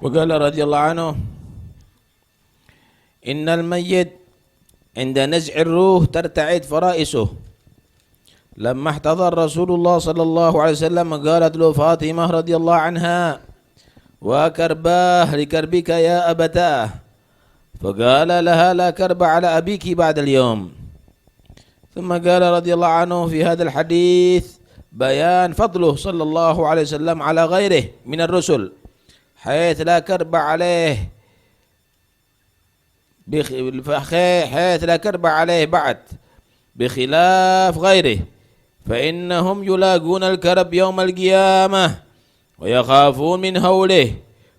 وقال رضي الله عنه إن الميت عند نزع الروح ترتعد فرائسه. لما احتضر رسول الله صلى الله عليه وسلم قالت له فاطمة رضي الله عنها وكرباه لكربك يا أبتاه، فقال لها لا كرب على أبيك بعد اليوم. ثم قال رضي الله عنه في هذا الحديث بيان فضله صلى الله عليه وسلم على غيره من الرسل، حيث لا كرب عليه بعد بخلاف غيره، فإنهم يلاقون الكرب يوم القيامة ويخافون من هوله،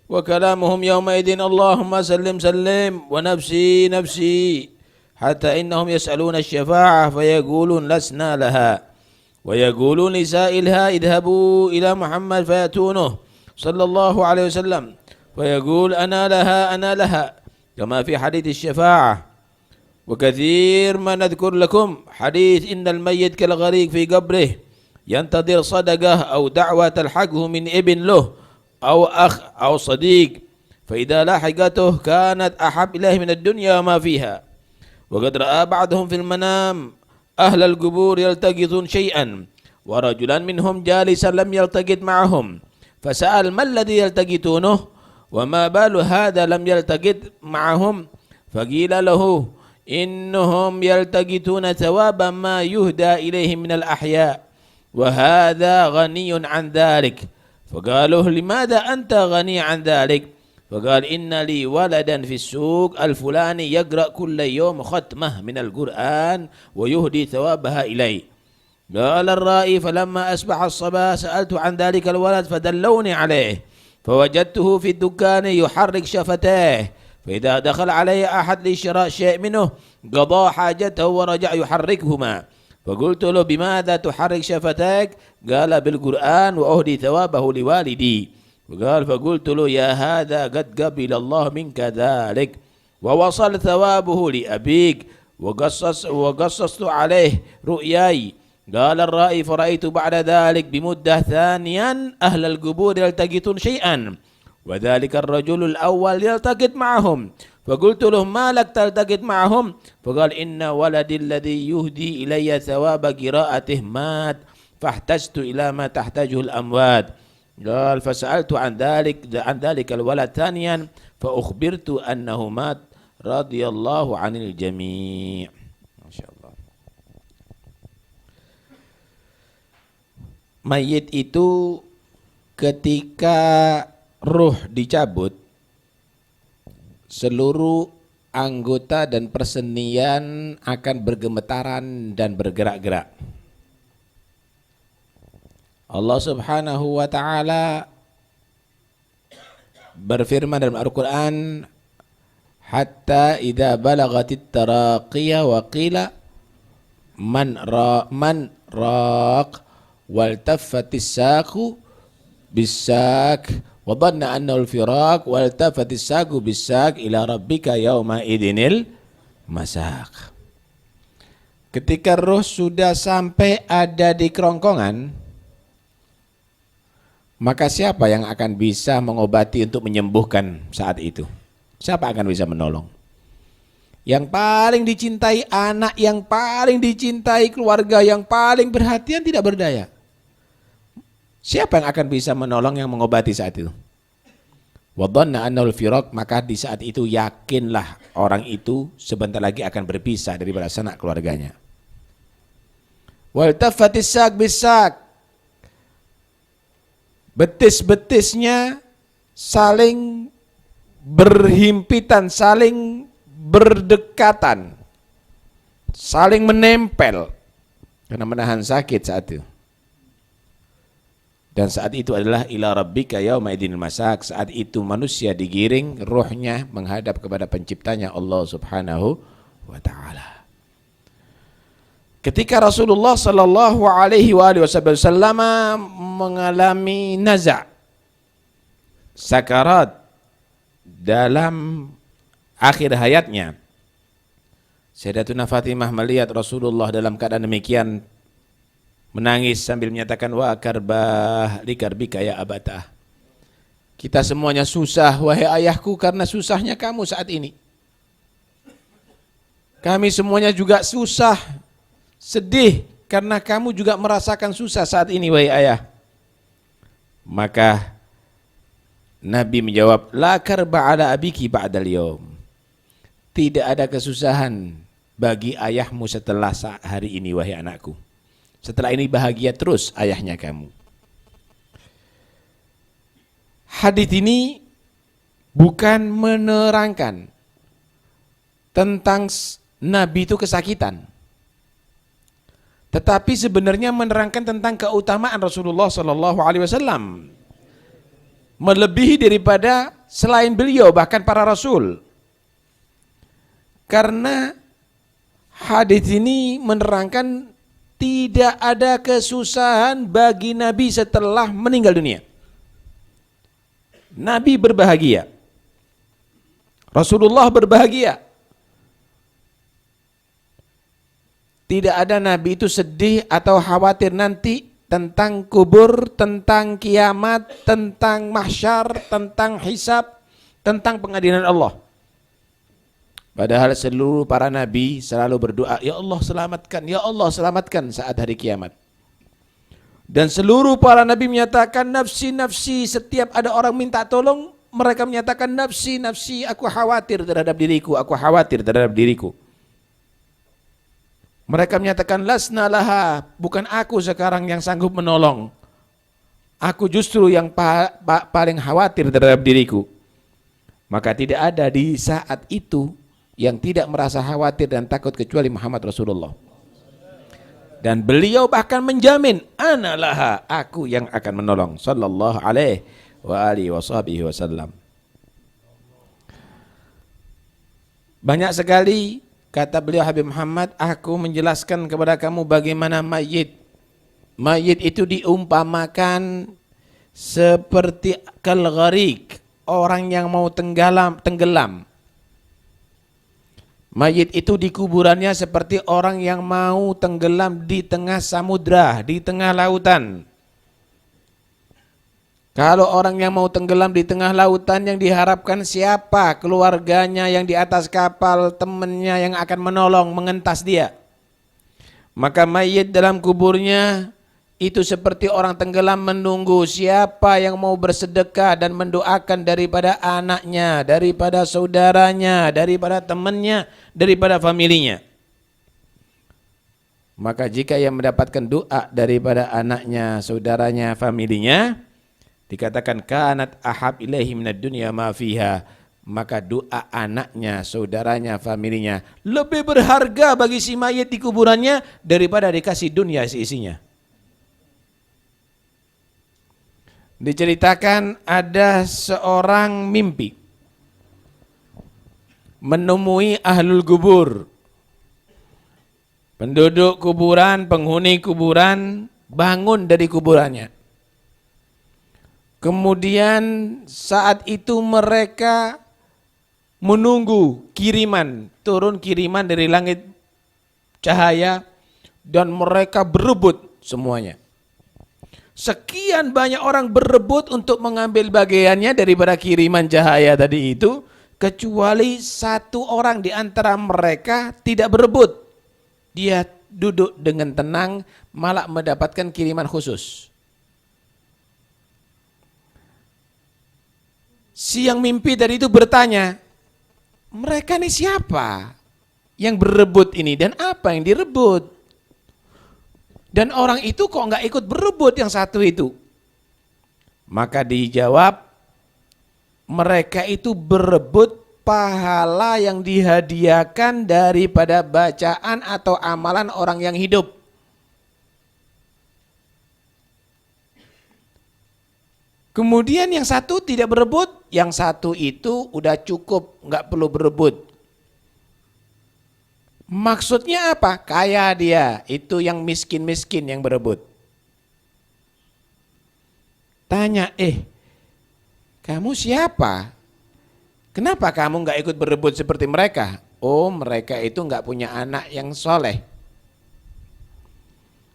وكلامهم يومئذ اللهم سلم سلم ونفسي نفسي، حتى إنهم يسألون الشفاعة فيقولون لسنا لها، ويقولون لسائلها اذهبوا إلى محمد فيأتونه صلى الله عليه وسلم فيقول أنا لها أنا لها، كما في حديث الشفاعة. وكثير ما نذكر لكم حديث إن الميت كالغريق في قبره ينتظر صدقة أو دعوة تلحقه من ابن له أو أخ أو صديق، فإذا لحقته كانت أحب إليه من الدنيا وما فيها. وقد رأى بعضهم في المنام أهل القبور يلتقطون شيئا، ورجلا منهم جالسا لم يلتقط معهم، فسأل ما الذي يلتقطونه وما بال هذا لم يلتقط معهم، فقيل له إنهم يلتقطون ثوابا ما يهدى إليهم من الأحياء وهذا غني عن ذلك. فقالوا لماذا أنت غني عن ذلك؟ فقال إن لي ولدا في السوق الفلاني يقرأ كل يوم ختمة من القرآن ويهدي ثوابها إلي. قال الرائي فلما أصبح الصباح سألت عن ذلك الولد فدلوني عليه، فوجدته في الدكان يحرك شفتيه، فإذا دخل عليه أحد لشراء شيء منه قضى حاجته ورجع يحركهما. فقلت له بماذا تحرك شفتيك؟ قال بالقرآن وأهدي ثوابه لوالدي. وقال فقلت له يا هذا قد قبل الله منك ذلك ووصل ثوابه لأبيك، وقصصت عليه رؤياي. قال الرائي فرأيت بعد ذلك بمدة ثانيا أهل القبور يلتقطون شيئا وذلك الرجل الأول يلتقط معهم، فقلت لهم ما لك تلتقط معهم؟ فقال إن ولدي الذي يهدي إلي ثواب قراءته مات فاحتجت إلى ما تحتاجه الأموات. قال فسألت عن ذلك الولد ثانيا فأخبرت أنه مات رضي الله عن الجميع. ما شاء الله. Mayit itu ketika ruh dicabut, seluruh anggota dan persenian akan bergemetaran dan bergerak-gerak. Allah Subhanahu wa taala berfirman dalam Al-Qur'an, hatta idza balagatit taraqiya wa qila man raq wal taffatis saqu bis-saq wa dhanna annahu al-firaq wal taffatis saqu bis-saq ila rabbika yauma idinil masaq. Ketika roh sudah sampai ada di kerongkongan, maka siapa yang akan bisa mengobati untuk menyembuhkan saat itu? Siapa akan bisa menolong? Yang paling dicintai anak, yang paling dicintai keluarga, yang paling perhatian tidak berdaya. Siapa yang akan bisa menolong yang mengobati saat itu? Wa dhanna annahu al-firaq, maka di saat itu yakinlah orang itu sebentar lagi akan berpisah daripada sanak keluarganya. Wal tafatis saq bis-saq, betis-betisnya saling berhimpitan, saling berdekatan, saling menempel karena menahan sakit saat itu. Dan saat itu adalah ila rabbika yauma idinil masaq, saat itu manusia digiring ruhnya menghadap kepada penciptanya Allah Subhanahu wa taala. Ketika Rasulullah sallallahu alaihi wasallam mengalami naza' sakarat dalam akhir hayatnya, Sayyidatuna Fatimah melihat Rasulullah dalam keadaan demikian menangis sambil menyatakan wa karbah likarbika ya abatah. Kita semuanya susah, wahai ayahku, karena susahnya kamu saat ini. Kami semuanya juga susah, sedih, karena kamu juga merasakan susah saat ini, wahai ayah. Maka Nabi menjawab, la karba ala abiki ba'dal yaum. Tidak ada kesusahan bagi ayahmu setelah hari ini, wahai anakku. Setelah ini bahagia terus ayahnya kamu. Hadits ini bukan menerangkan tentang Nabi itu kesakitan, tetapi sebenarnya menerangkan tentang keutamaan Rasulullah SAW, melebihi daripada selain beliau, bahkan para rasul. Karena hadits ini menerangkan tidak ada kesusahan bagi Nabi setelah meninggal dunia. Nabi berbahagia, Rasulullah berbahagia. Tidak ada Nabi itu sedih atau khawatir nanti tentang kubur, tentang kiamat, tentang mahsyar, tentang hisab, tentang pengadilan Allah. Padahal seluruh para nabi selalu berdoa, ya Allah selamatkan, ya Allah selamatkan saat hari kiamat. Dan seluruh para nabi menyatakan nafsi, nafsi. Setiap ada orang minta tolong, mereka menyatakan nafsi, nafsi. Aku khawatir terhadap diriku, aku khawatir terhadap diriku. Mereka menyatakan lasna laha, bukan aku sekarang yang sanggup menolong. Aku justru yang paling khawatir terhadap diriku. Maka tidak ada di saat itu yang tidak merasa khawatir dan takut kecuali Muhammad Rasulullah. Dan beliau bahkan menjamin, ana laha, aku yang akan menolong. Sallallahu alaihi wa alihi wasallam. Banyak sekali kata beliau Habib Muhammad, aku menjelaskan kepada kamu bagaimana mayit. Mayit itu diumpamakan seperti kal-gharik, orang yang mau tenggelam. Mayit itu di kuburannya seperti orang yang mau tenggelam di tengah samudra, di tengah lautan. Kalau orang yang mau tenggelam di tengah lautan, yang diharapkan siapa? Keluarganya yang di atas kapal, temannya yang akan menolong, mengentas dia. Maka mayit dalam kuburnya itu seperti orang tenggelam menunggu siapa yang mau bersedekah dan mendoakan daripada anaknya, daripada saudaranya, daripada temannya, daripada familinya. Maka jika ia mendapatkan doa daripada anaknya, saudaranya, familinya, dikatakan kanat ahab ilaihi minad dunya ma fiha, maka doa anaknya, saudaranya, familinya lebih berharga bagi si mayit di kuburannya daripada dikasih dunia isinya. Diceritakan ada seorang mimpi menemui ahlul kubur. Penduduk kuburan, penghuni kuburan bangun dari kuburannya. Kemudian saat itu mereka menunggu kiriman, turun kiriman dari langit cahaya, dan mereka berebut semuanya. Sekian banyak orang berebut untuk mengambil bagiannya daripada kiriman cahaya tadi itu, kecuali satu orang di antara mereka tidak berebut. Dia duduk dengan tenang, malah mendapatkan kiriman khusus. Si yang mimpi tadi itu bertanya, mereka ini siapa yang berebut ini dan apa yang direbut? Dan orang itu kok nggak ikut berebut yang satu itu? Maka dijawab, mereka itu berebut pahala yang dihadiahkan daripada bacaan atau amalan orang yang hidup. Kemudian yang satu tidak berebut, yang satu itu udah cukup, nggak perlu berebut. Maksudnya apa? Kaya dia, itu yang miskin-miskin yang berebut. Tanya, kamu siapa? Kenapa kamu nggak ikut berebut seperti mereka? Oh, mereka itu nggak punya anak yang soleh.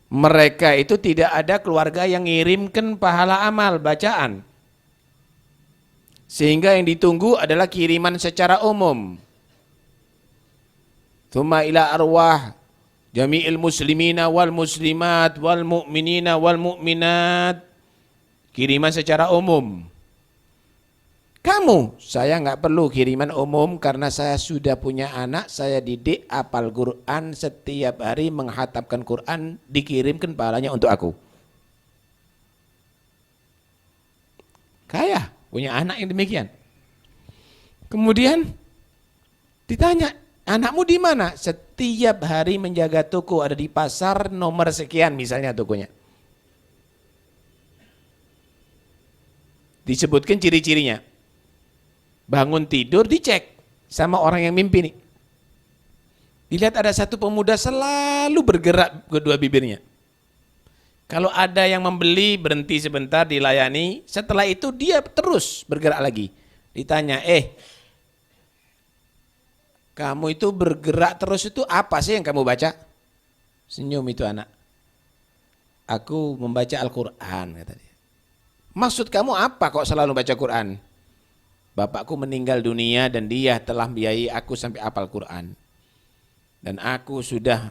Mereka itu tidak ada keluarga yang ngirimkan pahala amal, bacaan. Sehingga yang ditunggu adalah kiriman secara umum. Tsumma ila arwah jami'il muslimina wal muslimat wal mu'minina wal mu'minat. Kiriman secara umum. Kamu, saya nggak perlu kiriman umum karena saya sudah punya anak, saya didik hafal Quran setiap hari, menghatamkan Quran, dikirimkan pahalanya untuk aku. Kaya, punya anak yang demikian. Kemudian ditanya, anakmu di mana? Setiap hari menjaga toko, ada di pasar nomor sekian misalnya tokonya. Disebutkan ciri-cirinya. Bangun tidur dicek sama orang yang mimpi nih. Dilihat ada satu pemuda selalu bergerak kedua bibirnya. Kalau ada yang membeli berhenti sebentar dilayani, setelah itu dia terus bergerak lagi. Ditanya, kamu itu bergerak terus itu apa sih yang kamu baca? Senyum itu anak. Aku membaca Al-Quran, kata dia. Maksud kamu apa kok selalu baca Quran? Bapakku meninggal dunia dan dia telah membiayai aku sampai hafal Quran. Dan aku sudah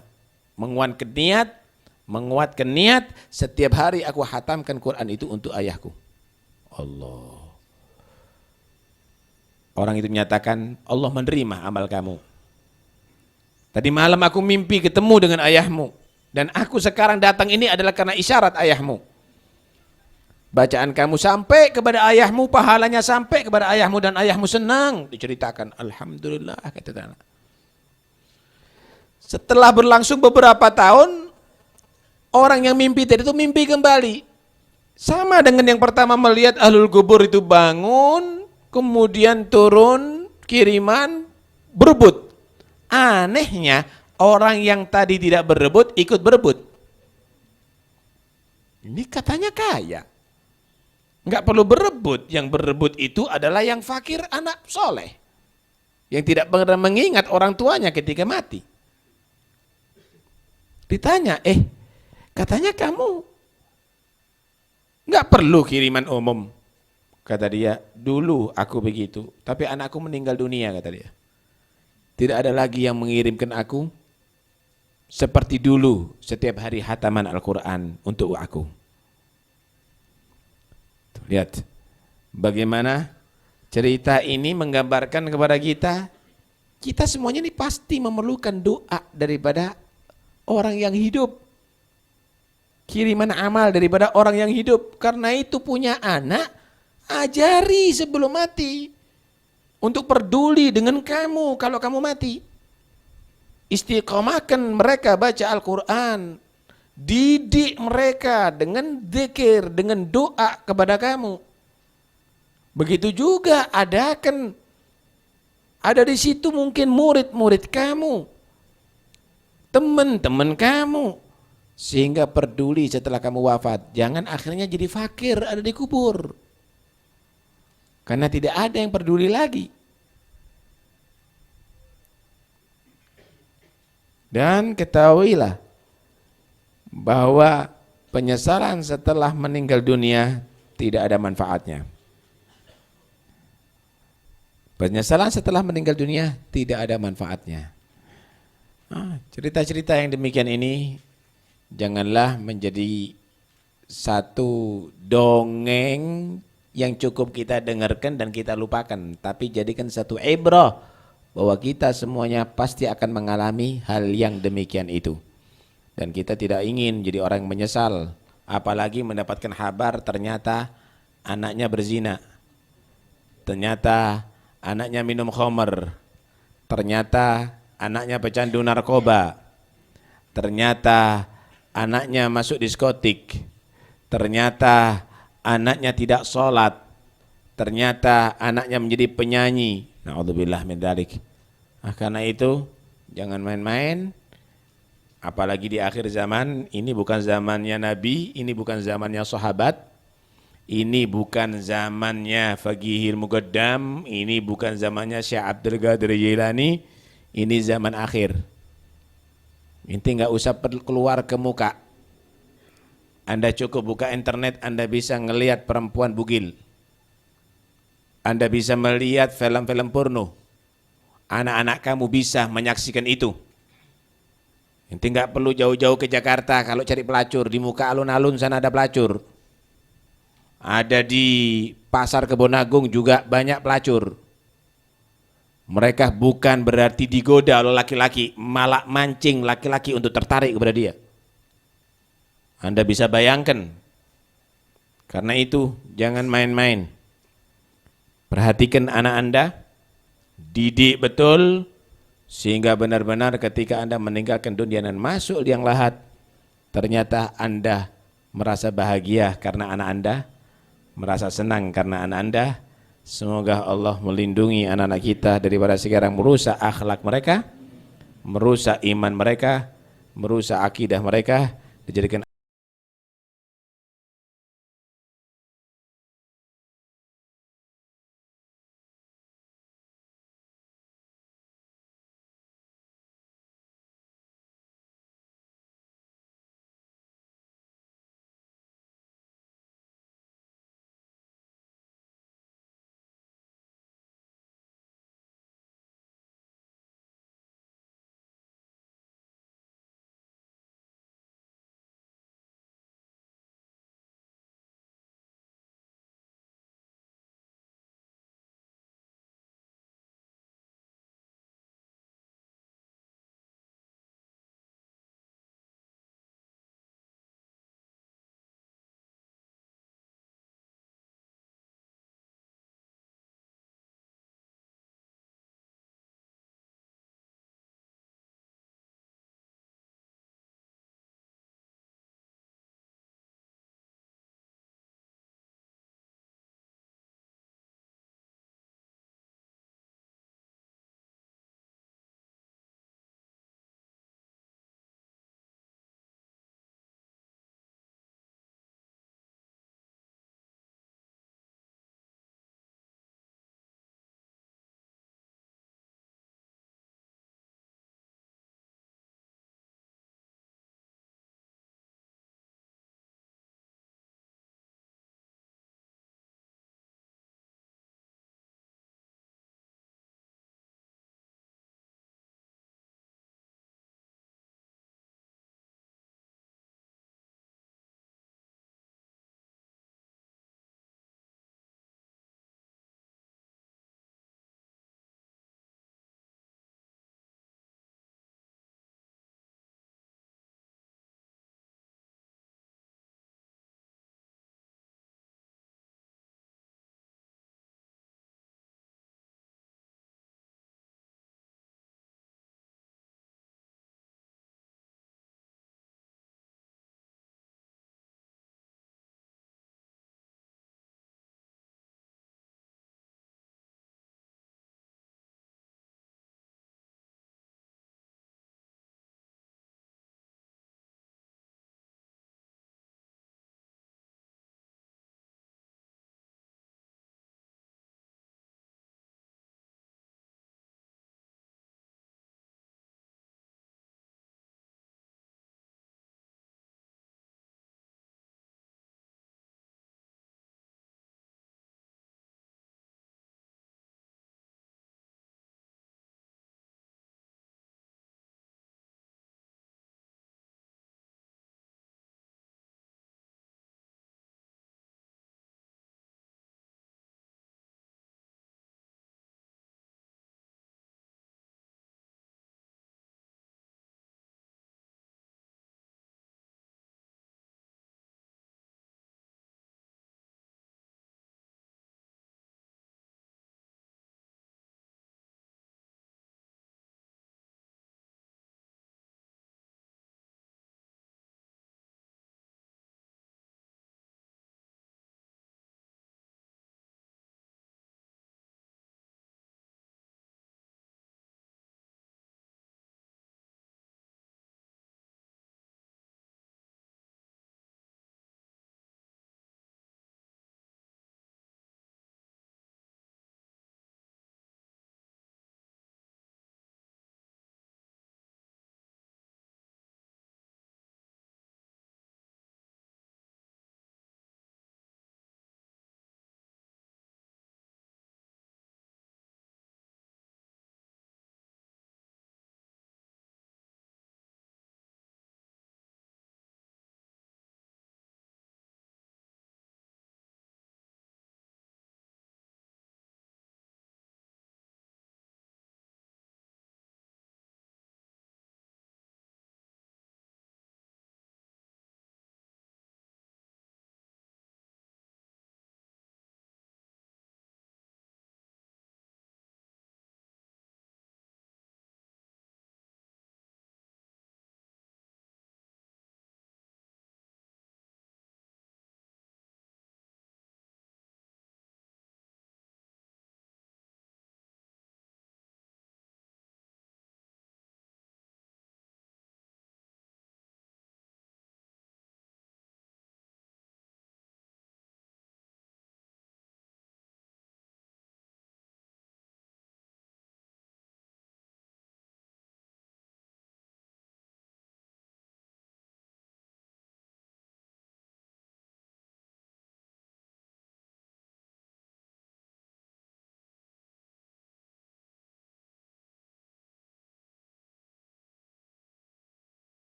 menguatkan niat setiap hari aku hatamkan Quran itu untuk ayahku. Allah. Orang itu menyatakan, Allah menerima amal kamu. Tadi malam aku mimpi ketemu dengan ayahmu. Dan aku sekarang datang ini adalah karena isyarat ayahmu. Bacaan kamu sampai kepada ayahmu, pahalanya sampai kepada ayahmu dan ayahmu senang. Diceritakan, alhamdulillah, kata anak. Setelah berlangsung beberapa tahun, orang yang mimpi tadi itu mimpi kembali. Sama dengan yang pertama melihat ahlul kubur itu bangun, kemudian turun, kiriman, berebut. Anehnya, orang yang tadi tidak berebut, ikut berebut. Ini katanya kaya. Enggak perlu berebut, yang berebut itu adalah yang fakir anak soleh. Yang tidak pernah mengingat orang tuanya ketika mati. Ditanya, katanya kamu enggak perlu kiriman umum. Kata dia, dulu aku begitu, tapi anakku meninggal dunia, kata dia. Tidak ada lagi yang mengirimkan aku seperti dulu setiap hari hataman Al-Quran untuk aku. Lihat bagaimana cerita ini menggambarkan kepada kita semuanya ini pasti memerlukan doa daripada orang yang hidup. Kiriman amal daripada orang yang hidup. Karena itu punya anak, ajari sebelum mati. Untuk peduli dengan kamu kalau kamu mati. Istiqomahkan mereka baca Al-Quran. Didik mereka dengan zikir, dengan doa kepada kamu. Begitu juga ada di situ mungkin murid-murid kamu, teman-teman kamu, sehingga peduli setelah kamu wafat. Jangan akhirnya jadi fakir ada di kubur, karena tidak ada yang peduli lagi. Dan ketahuilah bahwa penyesalan setelah meninggal dunia tidak ada manfaatnya. Penyesalan setelah meninggal dunia tidak ada manfaatnya. Cerita-cerita yang demikian ini janganlah menjadi satu dongeng yang cukup kita dengarkan dan kita lupakan, tapi jadikan satu ibrah bahwa kita semuanya pasti akan mengalami hal yang demikian itu. Dan kita tidak ingin jadi orang yang menyesal, apalagi mendapatkan kabar ternyata anaknya berzina, ternyata anaknya minum khamr, ternyata anaknya pecandu narkoba, ternyata anaknya masuk diskotik, ternyata anaknya tidak sholat, ternyata anaknya menjadi penyanyi. Na'udzubillah min dzalik. Karena itu jangan main-main. Apalagi di akhir zaman, ini bukan zamannya Nabi, ini bukan zamannya sahabat, ini bukan zamannya Faqihil Muqaddam, ini bukan zamannya Syekh Abdul Qadir Jilani, ini zaman akhir. Inti nggak usah keluar ke muka. Anda cukup buka internet, Anda bisa ngelihat perempuan bugil. Anda bisa melihat film-film porno. Anak-anak kamu bisa menyaksikan itu. Nanti nggak perlu jauh-jauh ke Jakarta kalau cari pelacur. Di muka alun-alun sana ada pelacur. Ada di pasar Kebonagung juga banyak pelacur. Mereka bukan berarti digoda oleh laki-laki, malah mancing laki-laki untuk tertarik kepada dia. Anda bisa bayangkan. Karena itu jangan main-main. Perhatikan anak Anda, didik betul, sehingga benar-benar ketika Anda meninggalkan dunia dan masuk liang lahat, ternyata Anda merasa bahagia karena anak Anda, merasa senang karena anak Anda. Semoga Allah melindungi anak-anak kita daripada sekarang merusak akhlak mereka, merusak iman mereka, merusak akidah mereka, dijadikan